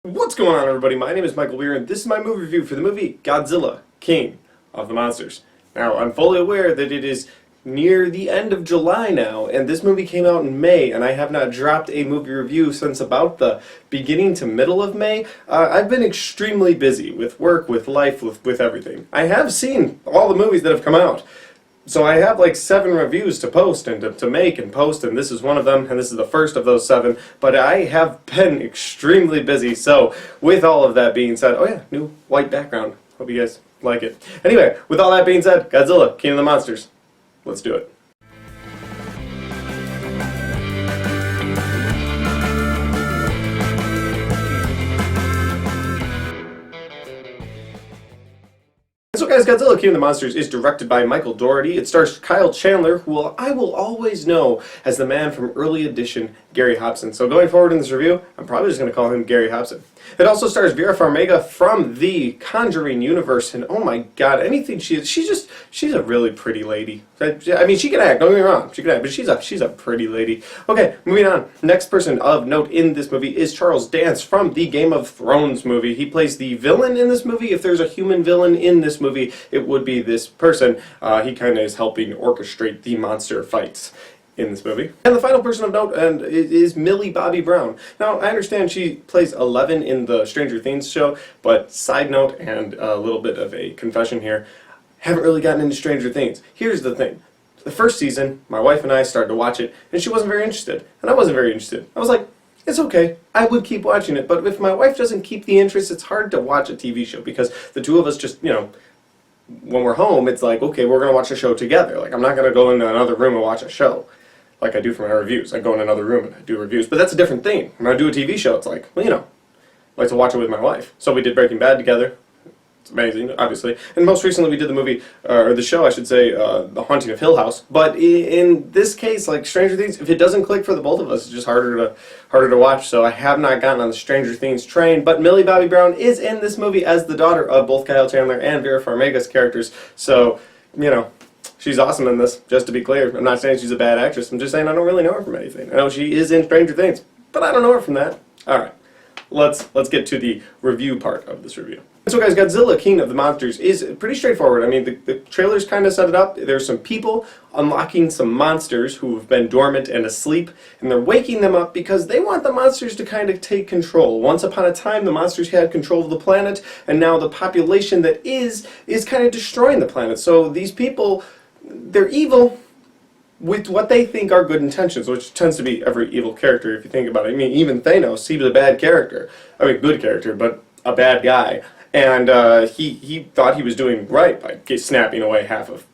What's going on, everybody? My name is Michael Weer, and this is my movie review for the movie Godzilla, King of the Monsters. Now, I'm fully aware that it is near the end of July now, and this movie came out in May, and I have not dropped a movie review since about the beginning to middle of May. I've been extremely busy with work, with life, with everything. I have seen all the movies that have come out. So I have like 7 reviews to post and to make and post, and this is one of them, and this is the first of those 7, but I have been extremely busy. So with all of that being said, oh yeah, new white background. Hope you guys like it. Anyway, with all that being said, Godzilla, King of the Monsters. Let's do it. So guys, Godzilla, King of the Monsters is directed by Michael Dougherty. It stars Kyle Chandler, who I will always know as the man from early edition Gary Hobson. So going forward in this review, I'm probably just going to call him Gary Hobson. It also stars Vera Farmiga from the Conjuring universe, and oh my god, anything she is, she's a really pretty lady. I mean, she can act, don't get me wrong, she can act, but she's a pretty lady. Okay, moving on. Next person of note in this movie is Charles Dance from the Game of Thrones movie. He plays the villain in this movie. If there's a human villain in this movie, it would be this person. He kind of is helping orchestrate the monster fights in this movie. And the final person of note is Millie Bobby Brown. Now, I understand she plays Eleven in the Stranger Things show, but side note and a little bit of a confession here, haven't really gotten into Stranger Things. Here's the thing. The first season, my wife and I started to watch it, and she wasn't very interested, and I wasn't very interested. I was like, it's okay. I would keep watching it, but if my wife doesn't keep the interest, it's hard to watch a TV show, because the two of us just, you know, when we're home, it's like, okay, we're going to watch a show together. Like, I'm not going to go into another room and watch a show like I do for my reviews. I go in another room and I do reviews. But that's a different thing. When I do a TV show, it's like, well, you know, I like to watch it with my wife. So we did Breaking Bad together. It's amazing, obviously. And most recently we did the movie, or the show, I should say, The Haunting of Hill House. But in this case, like Stranger Things, if it doesn't click for the both of us, it's just harder to watch. So I have not gotten on the Stranger Things train. But Millie Bobby Brown is in this movie as the daughter of both Kyle Chandler and Vera Farmiga's characters. So, you know, she's awesome in this, just to be clear. I'm not saying she's a bad actress. I'm just saying I don't really know her from anything. I know she is in Stranger Things, but I don't know her from that. Alright, let's get to the review part of this review. So guys, Godzilla, King of the Monsters is pretty straightforward. I mean, the trailers kind of set it up. There's some people unlocking some monsters who have been dormant and asleep, and they're waking them up because they want the monsters to kind of take control. Once upon a time, the monsters had control of the planet, and now the population that is kind of destroying the planet. So these people, they're evil with what they think are good intentions, which tends to be every evil character if you think about it. I mean, even Thanos, he was a bad character. I mean, good character, but a bad guy. And he thought he was doing right by snapping away half of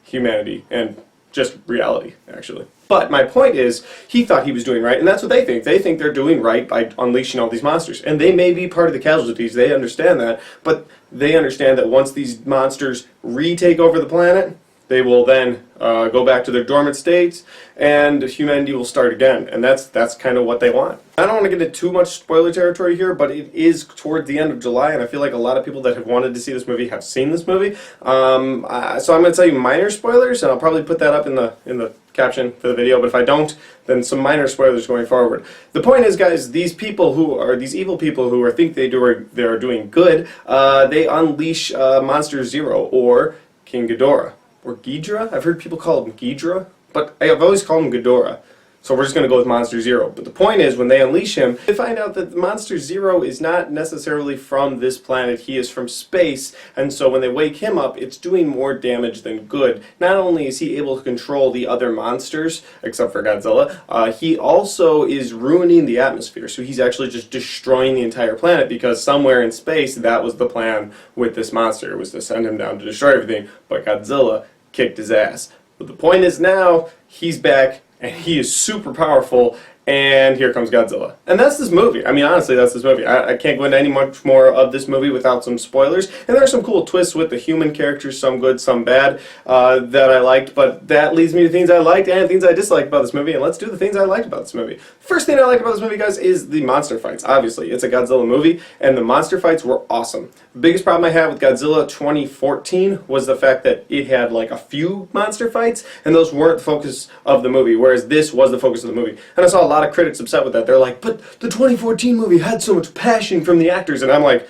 humanity and just reality, actually. But my point is, he thought he was doing right, and that's what they think. They think they're doing right by unleashing all these monsters. And they may be part of the casualties, they understand that, but they understand that once these monsters retake over the planet, they will then go back to their dormant states, and humanity will start again. And that's kind of what they want. I don't want to get into too much spoiler territory here, but it is toward the end of July, and I feel like a lot of people that have wanted to see this movie have seen this movie. So I'm going to tell you minor spoilers, and I'll probably put that up in the caption for the video, but if I don't, then some minor spoilers going forward. The point is, guys, these people who are, these evil people who think they are doing good, they unleash Monster Zero, or King Ghidorah. Or Ghidra? I've heard people call him Ghidra, but I've always called him Ghidorah. So we're just going to go with Monster Zero. But the point is, when they unleash him, they find out that Monster Zero is not necessarily from this planet. He is from space, and so when they wake him up, it's doing more damage than good. Not only is he able to control the other monsters, except for Godzilla, he also is ruining the atmosphere. So he's actually just destroying the entire planet, because somewhere in space, that was the plan with this monster, was to send him down to destroy everything. But Godzilla kicked his ass. But the point is, now he's back and he is super powerful, and here comes Godzilla. And that's this movie. I mean, honestly, that's this movie. I can't go into any much more of this movie without some spoilers. And there are some cool twists with the human characters, some good, some bad, that I liked. But that leads me to things I liked and things I disliked about this movie. And let's do the things I liked about this movie. First thing I like about this movie, guys, is the monster fights. Obviously, it's a Godzilla movie, and the monster fights were awesome. The biggest problem I had with Godzilla 2014 was the fact that it had like a few monster fights, and those weren't the focus of the movie, whereas this was the focus of the movie. And I saw a lot of critics upset with that. They're like, but the 2014 movie had so much passion from the actors, and I'm like,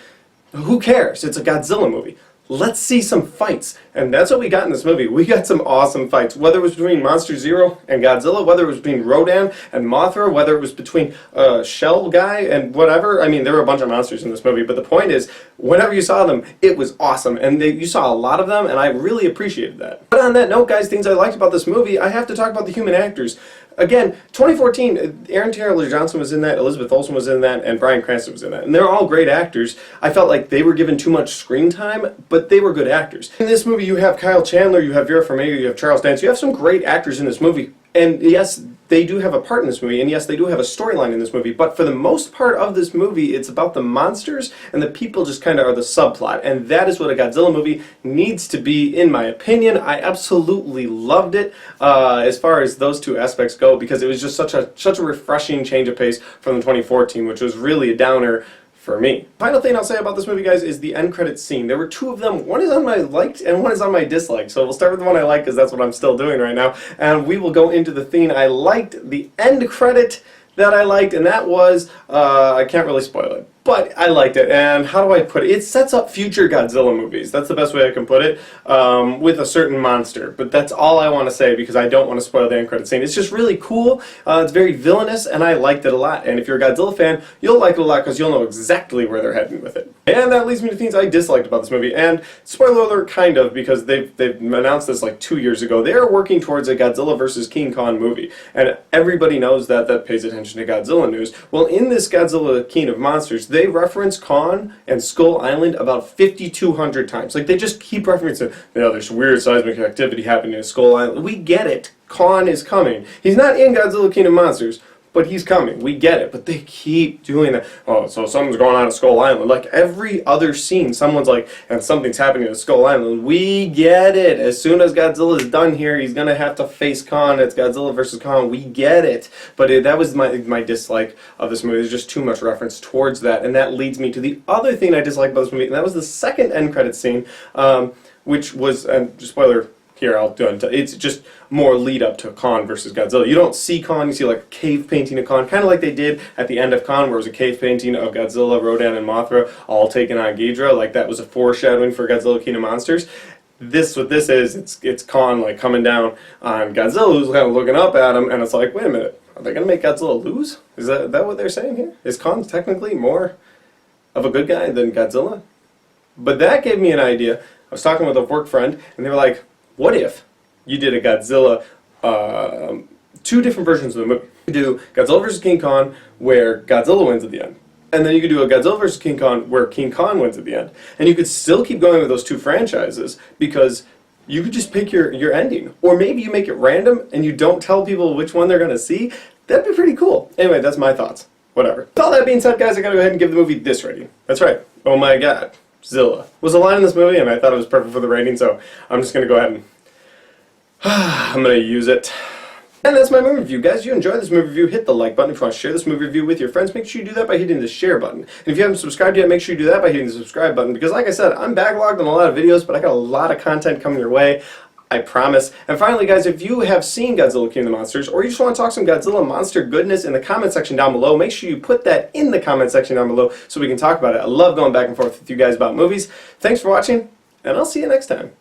who cares? It's a Godzilla movie. Let's see some fights. And that's what we got in this movie. We got some awesome fights. Whether it was between Monster Zero and Godzilla, whether it was between Rodan and Mothra, whether it was between Shell Guy and whatever. I mean, there were a bunch of monsters in this movie, but the point is, whenever you saw them, it was awesome. And you saw a lot of them, and I really appreciated that. But on that note, guys, things I liked about this movie, I have to talk about the human actors. Again, 2014, Aaron Taylor Johnson was in that, Elizabeth Olsen was in that, and Bryan Cranston was in that. And they're all great actors. I felt like they were given too much screen time, but they were good actors. In this movie, you have Kyle Chandler, you have Vera Farmiga, you have Charles Dance. You have some great actors in this movie. And yes, they do have a part in this movie, and yes, they do have a storyline in this movie, but for the most part of this movie, it's about the monsters, and the people just kind of are the subplot, and that is what a Godzilla movie needs to be, in my opinion. I absolutely loved it as far as those two aspects go, because it was just such a refreshing change of pace from the 2014, which was really a downer for me. Final thing I'll say about this movie, guys, is the end credits scene. There were two of them. One is on my liked and one is on my disliked. So we'll start with the one I like because that's what I'm still doing right now. And we will go into the thing I liked, the end credit that I liked, and that was, I can't really spoil it, but I liked it. And how do I put it? It sets up future Godzilla movies. That's the best way I can put it, with a certain monster. But that's all I want to say because I don't want to spoil the end credit scene. It's just really cool. It's very villainous, and I liked it a lot. And if you're a Godzilla fan, you'll like it a lot because you'll know exactly where they're heading with it. And that leads me to things I disliked about this movie. And spoiler alert, kind of, because they've announced this like 2 years ago. They are working towards a Godzilla vs. King Kong movie. And everybody knows that pays attention to Godzilla news. Well, in this Godzilla King of Monsters, they reference Kong and Skull Island about 5,200 times. Like, they just keep referencing, you know, there's weird seismic activity happening in Skull Island. We get it. Kong is coming. He's not in Godzilla King of Monsters, but he's coming. We get it. But they keep doing that. Oh, so something's going on at Skull Island. Like, every other scene, someone's like, and something's happening at Skull Island. We get it. As soon as Godzilla is done here, he's going to have to face Kong. It's Godzilla versus Kong. We get it. But that was my dislike of this movie. There's just too much reference towards that. And that leads me to the other thing I disliked about this movie, and that was the second end credit scene, which was, and spoiler, here, I'll do it. It's just more lead up to Kong versus Godzilla. You don't see Kong, you see like a cave painting of Kong, kind of like they did at the end of Kong, where it was a cave painting of Godzilla, Rodan, and Mothra all taking on Ghidorah. Like, that was a foreshadowing for Godzilla King of Monsters. What this is, it's Kong like coming down on Godzilla, who's kind of looking up at him, and it's like, wait a minute, are they going to make Godzilla lose? Is that what they're saying here? Is Kong technically more of a good guy than Godzilla? But that gave me an idea. I was talking with a work friend, and they were like, what if you did a Godzilla, two different versions of the movie? You do Godzilla vs. King Kong, where Godzilla wins at the end. And then you could do a Godzilla vs. King Kong, where King Kong wins at the end. And you could still keep going with those two franchises, because you could just pick your ending. Or maybe you make it random, and you don't tell people which one they're going to see. That'd be pretty cool. Anyway, that's my thoughts. Whatever. With all that being said, guys, I gotta go ahead and give the movie this rating. That's right. Oh my god. Zilla was a line in this movie, and I thought it was perfect for the rating, so I'm just going to go ahead and I'm going to use it. And that's my movie review. Guys, if you enjoyed this movie review, hit the like button. If you want to share this movie review with your friends, make sure you do that by hitting the share button. And if you haven't subscribed yet, make sure you do that by hitting the subscribe button, because like I said, I'm backlogged on a lot of videos, but I got a lot of content coming your way. I promise. And finally, guys, if you have seen Godzilla King of the Monsters, or you just want to talk some Godzilla monster goodness in the comment section down below, make sure you put that in the comment section down below so we can talk about it. I love going back and forth with you guys about movies. Thanks for watching, and I'll see you next time.